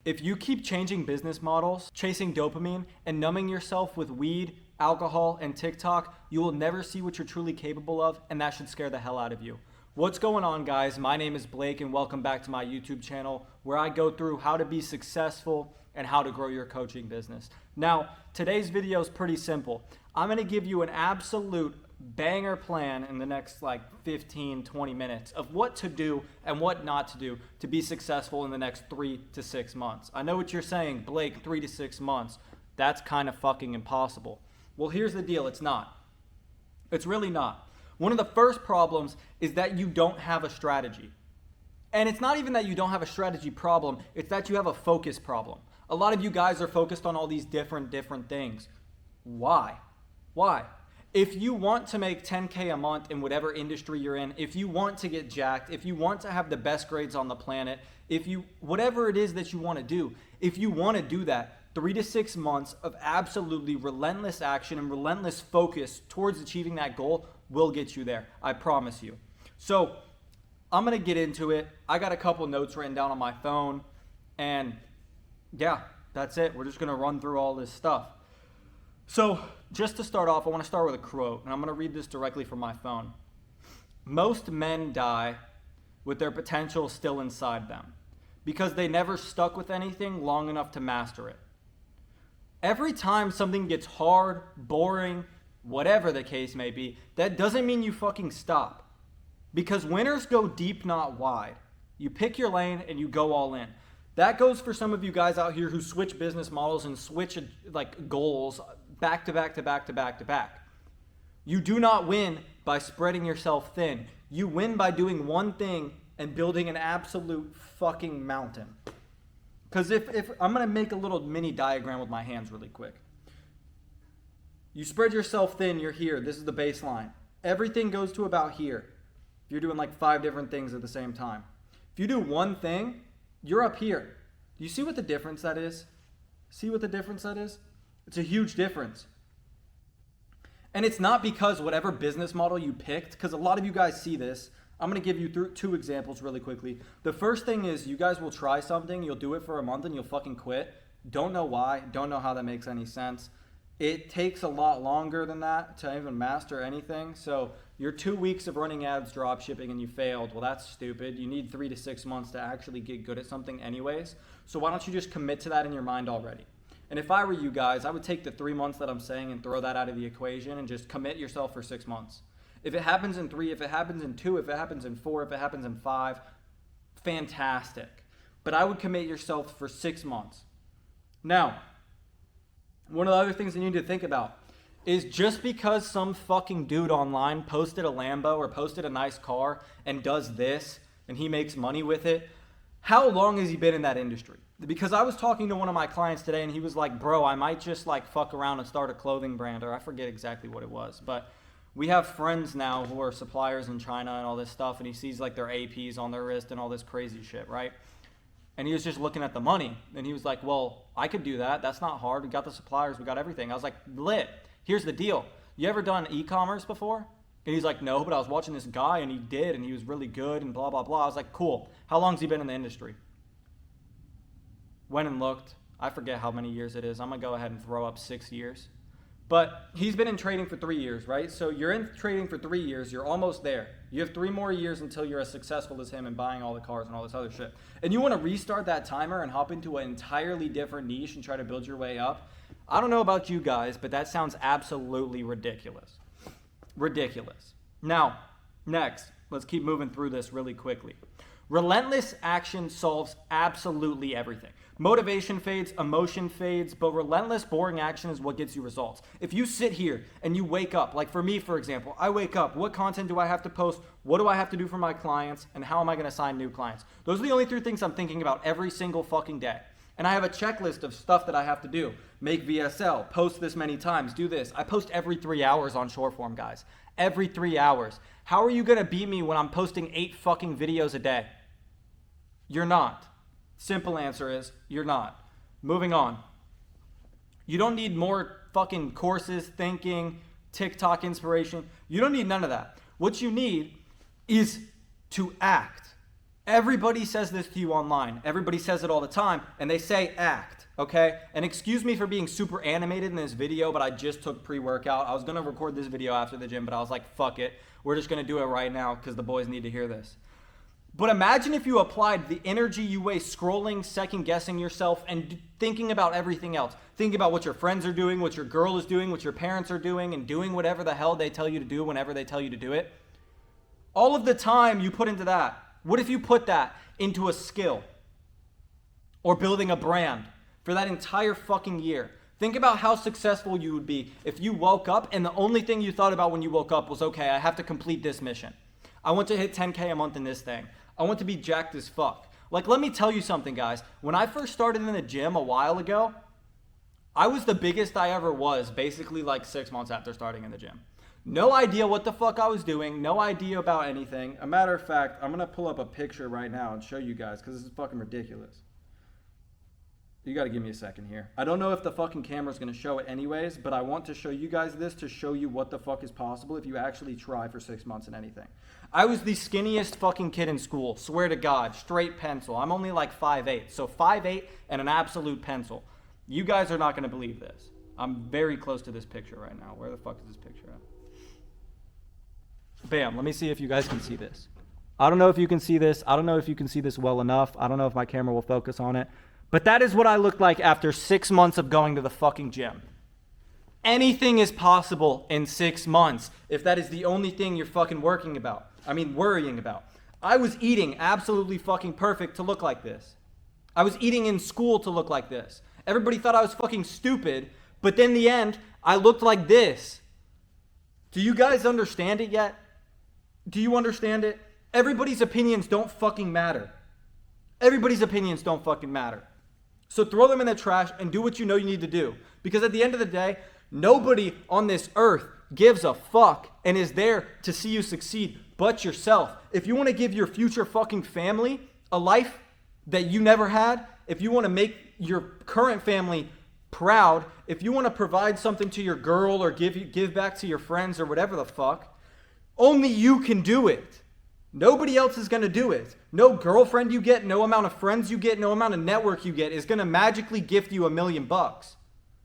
If you keep changing business models, chasing dopamine, and numbing yourself with weed, alcohol, and TikTok, you will never see what you're truly capable of, and that should scare the hell out of you. What's going on, guys? My name is Blake, and welcome back to my YouTube channel, where I go through how to be successful and how to grow your coaching business. Now, today's video is pretty simple. I'm going to give you an absolute banger plan in the next 15-20 minutes of what to do and what not to do to be successful in the next 3 to 6 months. I know what you're saying, Blake, 3 to 6 months. That's kind of fucking impossible. Well, here's the deal. It's not. It's really not. One of the first problems is that you don't have a strategy. And it's not even that you don't have a strategy problem. It's that you have a focus problem. A lot of you guys are focused on all these different things. Why? If you want to make 10K a month in whatever industry you're in, if you want to get jacked, if you want to have the best grades on the planet, whatever it is that you want to do, if you want to do that, 3 to 6 months of absolutely relentless action and relentless focus towards achieving that goal will get you there. I promise you. So I'm going to get into it. I got a couple notes written down on my phone, and yeah, that's it. We're just going to run through all this stuff. So just to start off, I want to start with a quote, and I'm going to read this directly from my phone. Most men die with their potential still inside them because they never stuck with anything long enough to master it. Every time something gets hard, boring, whatever the case may be, that doesn't mean you fucking stop. Because winners go deep, not wide. You pick your lane and you go all in. That goes for some of you guys out here who switch business models and switch goals back to back. You do not win by spreading yourself thin. You win by doing one thing and building an absolute fucking mountain. Because if I'm going to make a little mini diagram with my hands really quick. You spread yourself thin, you're here. This is the baseline. Everything goes to about here. If you're doing 5 different things at the same time. If you do one thing, you're up here. Do you see what the difference that is? See what the difference that is? It's a huge difference. And it's not because whatever business model you picked, because a lot of you guys see this. I'm going to give you 2 examples really quickly. The first thing is you guys will try something, you'll do it for a month, and you'll fucking quit. Don't know why. Don't know how that makes any sense. It takes a lot longer than that to even master anything. So you're 2 weeks of running ads, drop shipping, and you failed. Well, that's stupid. You need 3 to 6 months to actually get good at something anyways. So why don't you just commit to that in your mind already? And if I were you guys, I would take the 3 months that I'm saying and throw that out of the equation and just commit yourself for 6 months. If it happens in 3, if it happens in 2, if it happens in 4, if it happens in 5, fantastic. But I would commit yourself for 6 months. Now, one of the other things you need to think about is just because some fucking dude online posted a Lambo or posted a nice car and does this and he makes money with it, how long has he been in that industry? Because I was talking to one of my clients today and he was like, bro, I might just fuck around and start a clothing brand, or I forget exactly what it was. But we have friends now who are suppliers in China and all this stuff, and he sees their APs on their wrist and all this crazy shit, right? And he was just looking at the money, and he was like, well, I could do that. That's not hard. We got the suppliers. We got everything. I was like, lit. Here's the deal. You ever done e-commerce before? And he's like, no, but I was watching this guy, and he did, and he was really good, and blah, blah, blah. I was like, cool. How long has he been in the industry? Went and looked. I forget how many years it is. I'm going to go ahead and throw up 6 years. But he's been in trading for 3 years, right? So you're in trading for 3 years. You're almost there. You have 3 more years until you're as successful as him and buying all the cars and all this other shit. And you want to restart that timer and hop into an entirely different niche and try to build your way up? I don't know about you guys, but that sounds absolutely ridiculous. Ridiculous. Now, next, let's keep moving through this really quickly. Relentless action solves absolutely everything. Motivation fades, emotion fades, but relentless, boring action is what gets you results. If you sit here and you wake up, like for me, for example, I wake up, what content do I have to post? What do I have to do for my clients? And how am I going to sign new clients? Those are the only 3 things I'm thinking about every single fucking day. And I have a checklist of stuff that I have to do. Make VSL, post this many times, do this. I post every 3 hours on Shoreform, guys. Every 3 hours. How are you going to beat me when I'm posting 8 fucking videos a day? You're not. Simple answer is, you're not. Moving on. You don't need more fucking courses, thinking, TikTok inspiration. You don't need none of that. What you need is to act. Everybody says this to you online. Everybody says it all the time, and they say act, okay? And excuse me for being super animated in this video, but I just took pre-workout. I was going to record this video after the gym, but I was like, fuck it. We're just going to do it right now because the boys need to hear this. But imagine if you applied the energy you waste scrolling, second-guessing yourself, and thinking about everything else. Thinking about what your friends are doing, what your girl is doing, what your parents are doing, and doing whatever the hell they tell you to do whenever they tell you to do it. All of the time you put into that. What if you put that into a skill or building a brand for that entire fucking year? Think about how successful you would be if you woke up and the only thing you thought about when you woke up was, okay, I have to complete this mission. I want to hit 10K a month in this thing. I want to be jacked as fuck. Like, let me tell you something, guys. When I first started in the gym a while ago, I was the biggest I ever was basically like 6 months after starting in the gym. No idea what the fuck I was doing. No idea about anything. A matter of fact, I'm going to pull up a picture right now and show you guys because this is fucking ridiculous. You got to give me a second here. I don't know if the fucking camera's going to show it anyways, but I want to show you guys this to show you what the fuck is possible if you actually try for 6 months in anything. I was the skinniest fucking kid in school. Swear to God. Straight pencil. I'm only like 5'8". So 5'8" and an absolute pencil. You guys are not going to believe this. I'm very close to this picture right now. Where the fuck is this picture at? Bam. Let me see if you guys can see this. I don't know if you can see this. I don't know if you can see this well enough. I don't know if my camera will focus on it. But that is what I looked like after 6 months of going to the fucking gym. Anything is possible in 6 months if that is the only thing you're fucking worrying about. I was eating absolutely fucking perfect to look like this. I was eating in school to look like this. Everybody thought I was fucking stupid, but then in the end, I looked like this. Do you guys understand it yet? Do you understand it? Everybody's opinions don't fucking matter. Everybody's opinions don't fucking matter. So throw them in the trash and do what you know you need to do. Because at the end of the day, nobody on this earth gives a fuck and is there to see you succeed but yourself. If you want to give your future fucking family a life that you never had, if you want to make your current family proud, if you want to provide something to your girl or give back to your friends or whatever the fuck, only you can do it. Nobody else is going to do it. No girlfriend you get, no amount of friends you get, no amount of network you get is going to magically gift you $1 million.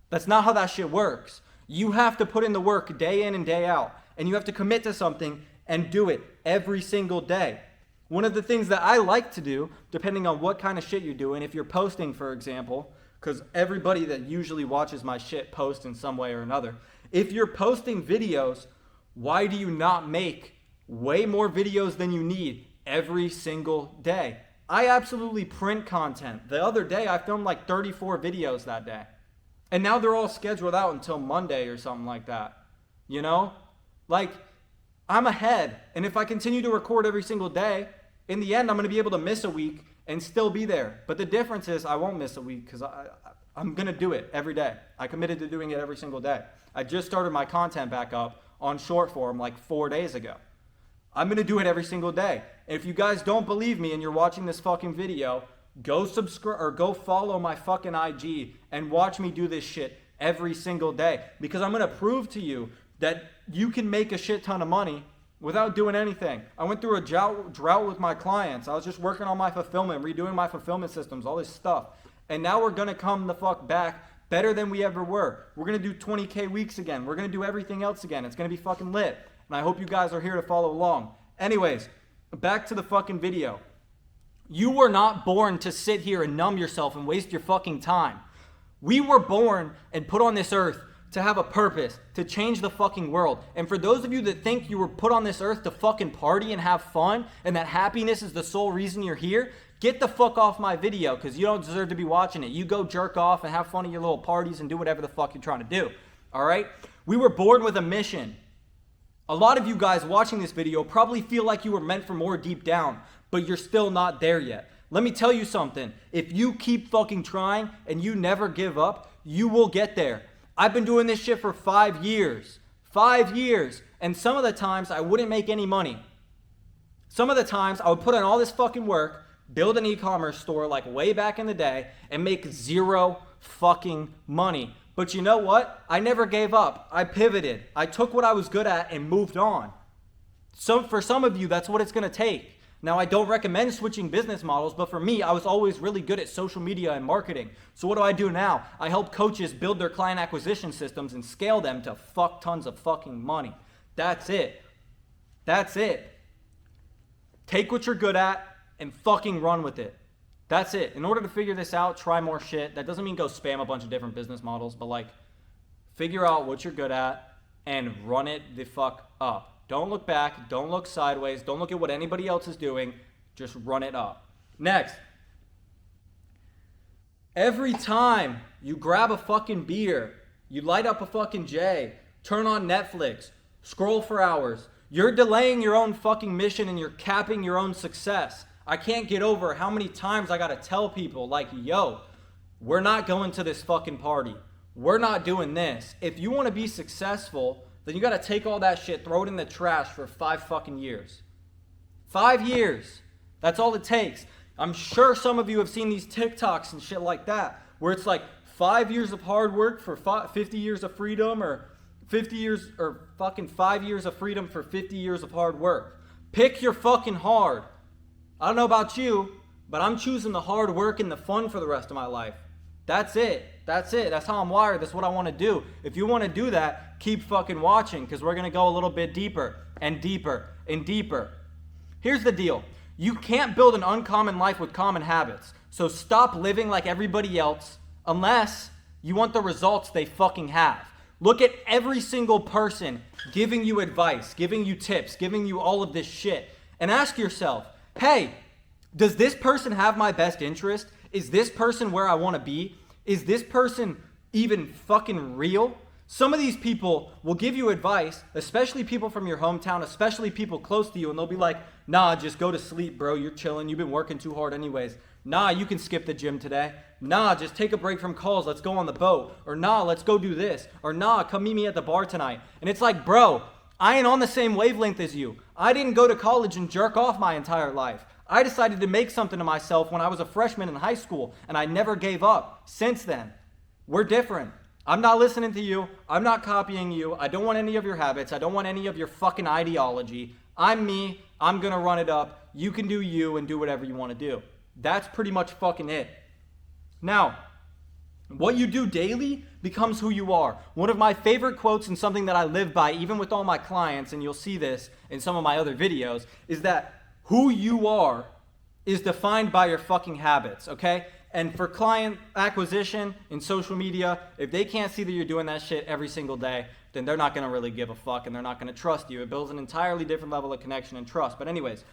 That's not how that shit works. You have to put in the work day in and day out, and you have to commit to something and do it every single day. One of the things that I like to do, depending on what kind of shit you're doing, if you're posting, for example, because everybody that usually watches my shit posts in some way or another. If you're posting videos, why do you not make way more videos than you need every single day? I absolutely print content. The other day, I filmed like 34 videos that day. And now they're all scheduled out until Monday or something like that. You know? Like, I'm ahead. And if I continue to record every single day, in the end, I'm going to be able to miss a week and still be there. But the difference is I won't miss a week because I'm going to do it every day. I committed to doing it every single day. I just started my content back up on short form like 4 days ago. I'm going to do it every single day. And if you guys don't believe me and you're watching this fucking video, go subscribe or go follow my fucking IG and watch me do this shit every single day. Because I'm going to prove to you that you can make a shit ton of money without doing anything. I went through a drought with my clients. I was just working on my fulfillment, redoing my fulfillment systems, all this stuff. And now we're going to come the fuck back better than we ever were. We're going to do 20K weeks again. We're going to do everything else again. It's going to be fucking lit. And I hope you guys are here to follow along. Anyways, back to the fucking video. You were not born to sit here and numb yourself and waste your fucking time. We were born and put on this earth to have a purpose, to change the fucking world. And for those of you that think you were put on this earth to fucking party and have fun and that happiness is the sole reason you're here, get the fuck off my video because you don't deserve to be watching it. You go jerk off and have fun at your little parties and do whatever the fuck you're trying to do. All right? We were born with a mission. A lot of you guys watching this video probably feel like you were meant for more deep down, but you're still not there yet. Let me tell you something. If you keep fucking trying and you never give up, you will get there. I've been doing this shit for 5 years. 5 years. And some of the times I wouldn't make any money. Some of the times I would put in all this fucking work, build an e-commerce store like way back in the day, and make zero fucking money. But you know what? I never gave up. I pivoted. I took what I was good at and moved on. So for some of you, that's what it's going to take. Now, I don't recommend switching business models, but for me, I was always really good at social media and marketing. So what do I do now? I help coaches build their client acquisition systems and scale them to fuck tons of fucking money. That's it. That's it. Take what you're good at and fucking run with it. That's it. In order to figure this out, try more shit. That doesn't mean go spam a bunch of different business models, but like figure out what you're good at and run it the fuck up. Don't look back. Don't look sideways. Don't look at what anybody else is doing. Just run it up. Next. Every time you grab a fucking beer, you light up a fucking J, turn on Netflix, scroll for hours, you're delaying your own fucking mission and you're capping your own success. I can't get over how many times I gotta tell people like, yo, we're not going to this fucking party. We're not doing this. If you want to be successful, then you got to take all that shit, throw it in the trash for 5 fucking years. 5 years. That's all it takes. I'm sure some of you have seen these TikToks and shit like that, where it's like 5 years of hard work for 50 years of freedom, or 50 years, or fucking 5 years of freedom for 50 years of hard work. Pick your fucking hard. I don't know about you, but I'm choosing the hard work and the fun for the rest of my life. That's it. That's it. That's how I'm wired. That's what I want to do. If you want to do that, keep fucking watching, because we're going to go a little bit deeper and deeper and deeper. Here's the deal. You can't build an uncommon life with common habits. So stop living like everybody else unless you want the results they fucking have. Look at every single person giving you advice, giving you tips, giving you all of this shit, and ask yourself, hey, does this person have my best interest? Is this person where I want to be? Is this person even fucking real? Some of these people will give you advice, especially people from your hometown, especially people close to you, and they'll be like, nah, just go to sleep, bro. You're chilling. You've been working too hard anyways. Nah, you can skip the gym today. Nah, just take a break from calls. Let's go on the boat. Or nah, let's go do this. Or nah, come meet me at the bar tonight. And it's like, bro, I ain't on the same wavelength as you. I didn't go to college and jerk off my entire life. I decided to make something of myself when I was a freshman in high school, and I never gave up since then. We're different. I'm not listening to you. I'm not copying you. I don't want any of your habits. I don't want any of your fucking ideology. I'm me. I'm going to run it up. You can do you and do whatever you want to do. That's pretty much fucking it. Now, what you do daily becomes who you are. One of my favorite quotes and something that I live by, even with all my clients, and you'll see this in some of my other videos, is that who you are is defined by your fucking habits, okay? And for client acquisition in social media, if they can't see that you're doing that shit every single day, then they're not going to really give a fuck and they're not going to trust you. It builds an entirely different level of connection and trust. But anyways,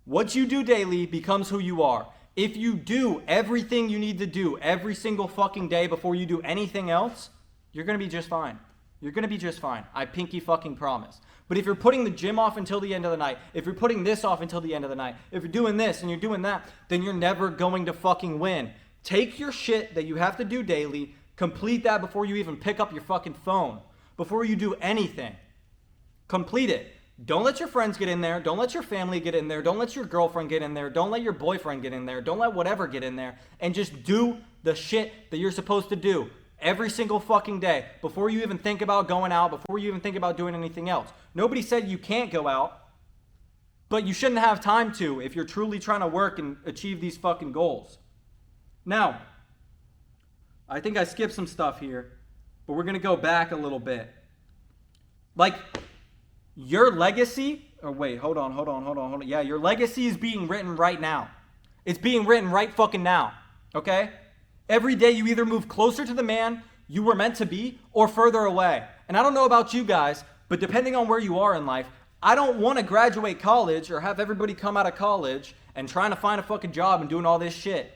what you do daily becomes who you are. If you do everything you need to do every single fucking day before you do anything else, you're going to be just fine. You're going to be just fine. I pinky fucking promise. But if you're putting the gym off until the end of the night, if you're putting this off until the end of the night, if you're doing this and you're doing that, then you're never going to fucking win. Take your shit that you have to do daily, complete that before you even pick up your fucking phone, before you do anything. Complete it. Don't let your friends get in there. Don't let your family get in there. Don't let your girlfriend get in there. Don't let your boyfriend get in there. Don't let whatever get in there. And just do the shit that you're supposed to do every single fucking day before you even think about going out, before you even think about doing anything else. Nobody said you can't go out, but you shouldn't have time to if you're truly trying to work and achieve these fucking goals. Now, I think I skipped some stuff here, but we're going to go back a little bit. Like, your legacy, or wait, hold on. Yeah, your legacy is being written right now. It's being written right fucking now, okay? Every day you either move closer to the man you were meant to be or further away. And I don't know about you guys, but depending on where you are in life, I don't want to graduate college or have everybody come out of college and trying to find a fucking job and doing all this shit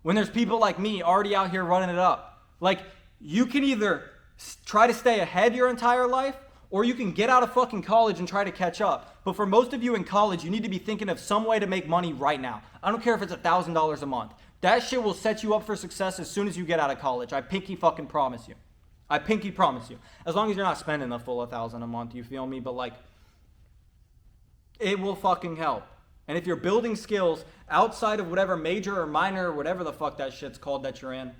when there's people like me already out here running it up. Like, you can either try to stay ahead your entire life or you can get out of fucking college and try to catch up. But for most of you in college, you need to be thinking of some way to make money right now. I don't care if it's $1,000 a month. That shit will set you up for success as soon as you get out of college. I pinky fucking promise you. I pinky promise you. As long as you're not spending the full $1,000 a month, you feel me? But like, it will fucking help. And if you're building skills outside of whatever major or minor or whatever the fuck that shit's called that you're in,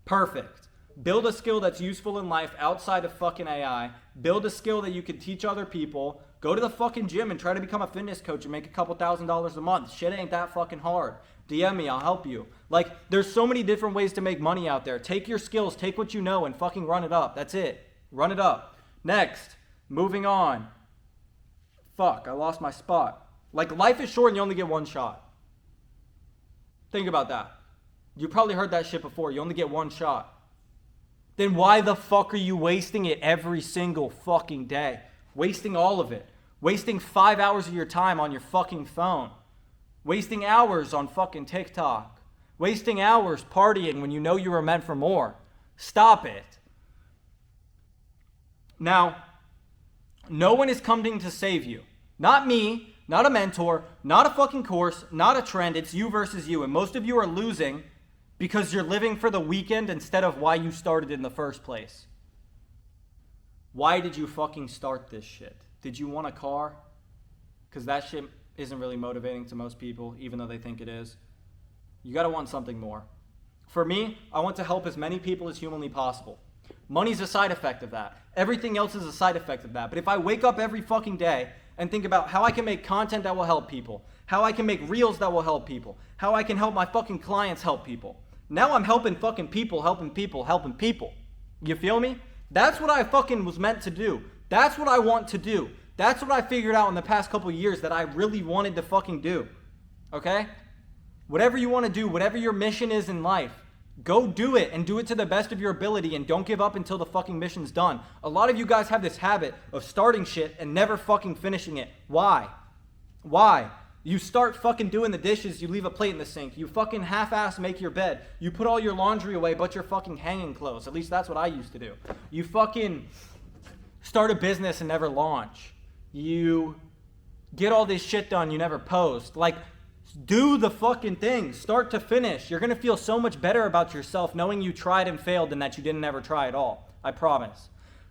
perfect. Build a skill that's useful in life outside of fucking AI. Build a skill that you can teach other people. Go to the fucking gym and try to become a fitness coach and make a couple $1,000s a month. Shit ain't that fucking hard. DM me, I'll help you. Like, there's so many different ways to make money out there. Take your skills, take what you know, and fucking run it up. That's it. Run it up. Next, moving on. Fuck, I lost my spot. Like, life is short and you only get one shot. Think about that. You probably heard that shit before. You only get one shot. Then why the fuck are you wasting it every single fucking day? Wasting all of it. Wasting 5 hours of your time on your fucking phone. Wasting hours on fucking TikTok. Wasting hours partying when you know you were meant for more. Stop it. Now, no one is coming to save you. Not me, not a mentor, not a fucking course, not a trend. It's you versus you. And most of you are losing because you're living for the weekend instead of why you started in the first place. Why did you fucking start this shit? Did you want a car? Because that shit isn't really motivating to most people, even though they think it is. You gotta want something more. For me, I want to help as many people as humanly possible. Money's a side effect of that. Everything else is a side effect of that. But if I wake up every fucking day and think about how I can make content that will help people, how I can make reels that will help people, how I can help my fucking clients help people. Now I'm helping fucking people, helping people, helping people. You feel me? That's what I fucking was meant to do. That's what I want to do. That's what I figured out in the past couple of years that I really wanted to fucking do. Okay? Whatever you want to do, whatever your mission is in life, go do it and do it to the best of your ability and don't give up until the fucking mission's done. A lot of you guys have this habit of starting shit and never fucking finishing it. Why? Why? You start fucking doing the dishes, you leave a plate in the sink. You fucking half-ass make your bed. You put all your laundry away but your fucking hanging clothes. At least that's what I used to do. You fucking start a business and never launch. You get all this shit done, you never post. Like, do the fucking thing, start to finish. You're gonna feel so much better about yourself knowing you tried and failed than that you didn't ever try at all. I promise.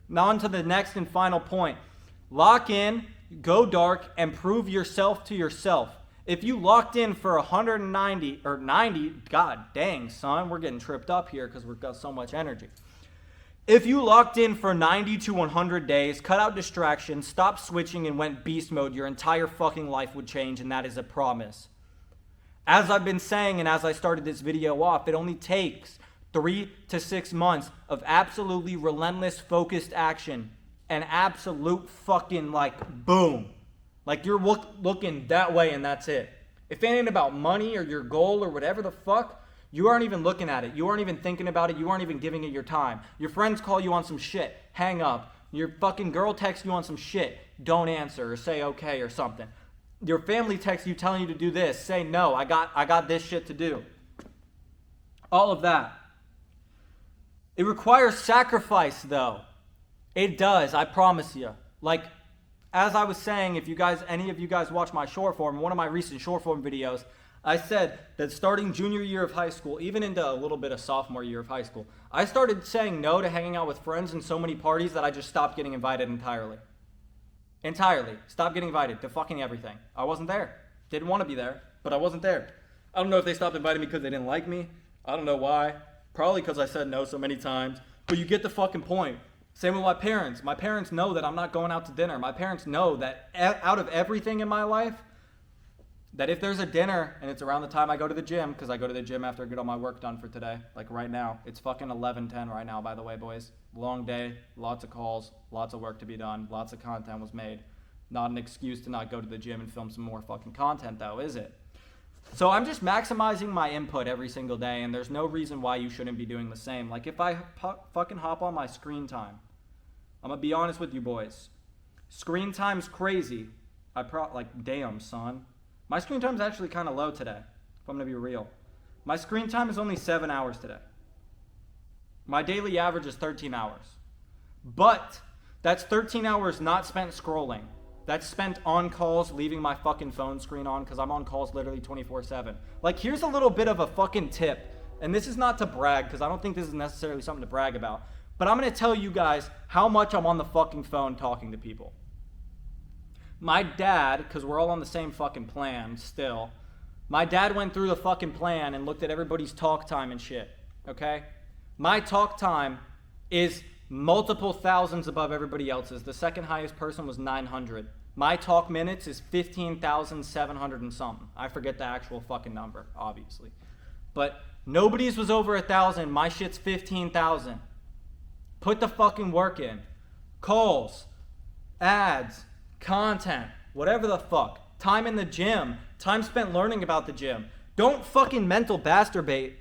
Now on to the next and final point. Lock in, go dark, and prove yourself to yourself. If you locked in for 190 or 90, god dang son, we're getting tripped up here because we've got so much energy. If you locked in for 90 to 100 days, cut out distractions, stopped switching and went beast mode, your entire fucking life would change, and that is a promise. As I've been saying and as I started this video off, it only takes 3 to 6 months of absolutely relentless focused action and absolute fucking like boom. Like you're looking that way and that's it. If it ain't about money or your goal or whatever the fuck, you aren't even looking at it. You aren't even thinking about it. You aren't even giving it your time. Your friends call you on some shit. Hang up. Your fucking girl texts you on some shit. Don't answer or say okay or something. Your family texts you telling you to do this. Say no. I got this shit to do. All of that. It requires sacrifice though. It does. I promise you. Like, as I was saying, if you guys, any of you guys watch my short form, one of my recent short form videos, I said that starting junior year of high school, even into a little bit of sophomore year of high school, I started saying no to hanging out with friends and so many parties that I just stopped getting invited entirely. Entirely. Stopped getting invited to fucking everything. I wasn't there. Didn't want to be there, but I wasn't there. I don't know if they stopped inviting me because they didn't like me. I don't know why. Probably because I said no so many times. But you get the fucking point. Same with my parents. My parents know that I'm not going out to dinner. My parents know that out of everything in my life, that if there's a dinner and it's around the time I go to the gym, because I go to the gym after I get all my work done for today, like right now. It's fucking 11:10 right now, by the way, boys. Long day, lots of calls, lots of work to be done, lots of content was made. Not an excuse to not go to the gym and film some more fucking content though, is it? So I'm just maximizing my input every single day, and there's no reason why you shouldn't be doing the same. Like if I fucking hop on my screen time, I'm gonna be honest with you boys. Screen time's crazy. Like, damn, son. My screen time's actually kind of low today, if I'm gonna be real. My screen time is only 7 hours today. My daily average is 13 hours. But that's 13 hours not spent scrolling. That's spent on calls, leaving my fucking phone screen on because I'm on calls literally 24/7. Like, here's a little bit of a fucking tip. And this is not to brag because I don't think this is necessarily something to brag about. But I'm going to tell you guys how much I'm on the fucking phone talking to people. My dad, because we're all on the same fucking plan still, my dad went through the fucking plan and looked at everybody's talk time and shit, okay? My talk time is multiple thousands above everybody else's. The second highest person was 900. My talk minutes is 15,700 and something. I forget the actual fucking number, obviously. But nobody's was over 1,000. My shit's 15,000. Put the fucking work in. Calls, ads, content, whatever the fuck. Time in the gym. Time spent learning about the gym. Don't fucking mental masturbate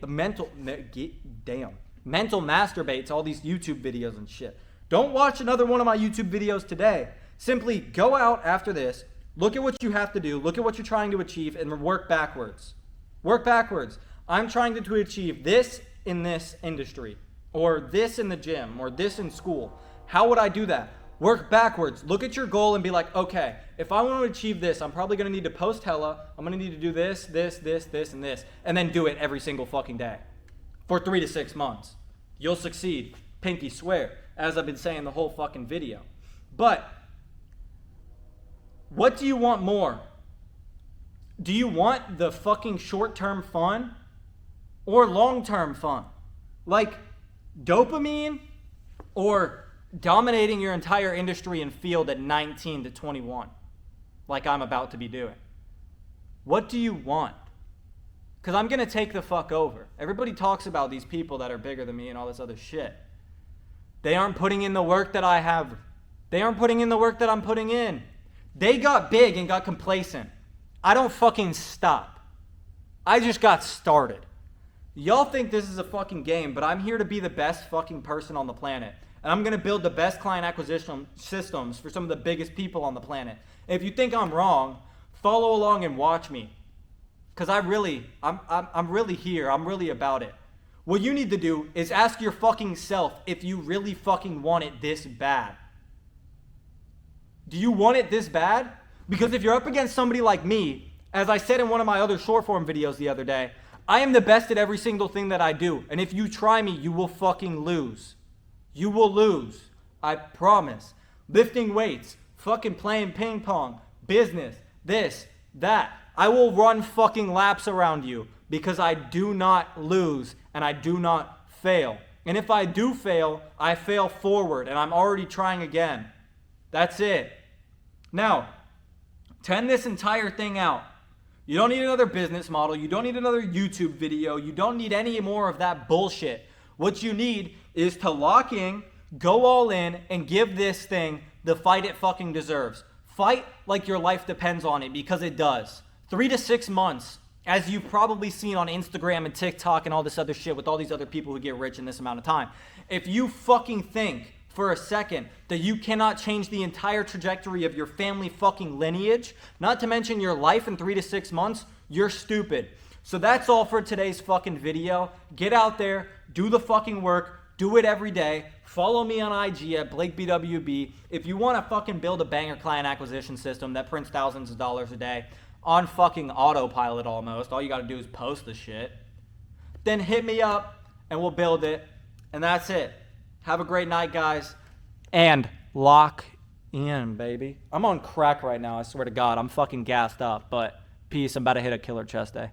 to all these YouTube videos and shit. Don't watch another one of my YouTube videos today. Simply go out after this, look at what you have to do, look at what you're trying to achieve, and work backwards. Work backwards. I'm trying to achieve this in this industry, or this in the gym, or this in school. How would I do that? Work backwards. Look at your goal and be like, okay, if I want to achieve this, I'm probably going to need to post hella. I'm going to need to do this, and this, and then do it every single fucking day for 3 to 6 months. You'll succeed. Pinky swear, as I've been saying the whole fucking video. But what do you want more? Do you want the fucking short-term fun or long-term fun? Like dopamine or dominating your entire industry and field at 19 to 21, like I'm about to be doing? What do you want? Because I'm going to take the fuck over. Everybody talks about these people that are bigger than me and all this other shit. They aren't putting in the work that I have. They aren't putting in the work that I'm putting in. They got big and got complacent. I don't fucking stop. I just got started. Y'all think this is a fucking game, but I'm here to be the best fucking person on the planet. And I'm going to build the best client acquisition systems for some of the biggest people on the planet. And if you think I'm wrong, follow along and watch me. Because I'm really here. I'm really about it. What you need to do is ask your fucking self if you really fucking want it this bad. Do you want it this bad? Because if you're up against somebody like me, as I said in one of my other short form videos the other day, I am the best at every single thing that I do. And if you try me, you will fucking lose. You will lose. I promise. Lifting weights, fucking playing ping pong, business, this, that. I will run fucking laps around you because I do not lose and I do not fail. And if I do fail, I fail forward and I'm already trying again. That's it. Now, tend this entire thing out. You don't need another business model. You don't need another YouTube video. You don't need any more of that bullshit. What you need is to lock in, go all in, and give this thing the fight it fucking deserves. Fight like your life depends on it, because it does. 3 to 6 months, as you've probably seen on Instagram and TikTok and all this other shit with all these other people who get rich in this amount of time. If you fucking think for a second that you cannot change the entire trajectory of your family fucking lineage, not to mention your life in 3 to 6 months, you're stupid. So that's all for today's fucking video. Get out there, do the fucking work, do it every day. Follow me on IG at BlakeBWB. If you want to fucking build a banger client acquisition system that prints thousands of dollars a day on fucking autopilot almost, all you got to do is post the shit, then hit me up and we'll build it. And that's it. Have a great night, guys. And lock in, baby. I'm on crack right now, I swear to God. I'm fucking gassed up, but peace. I'm about to hit a killer chest day.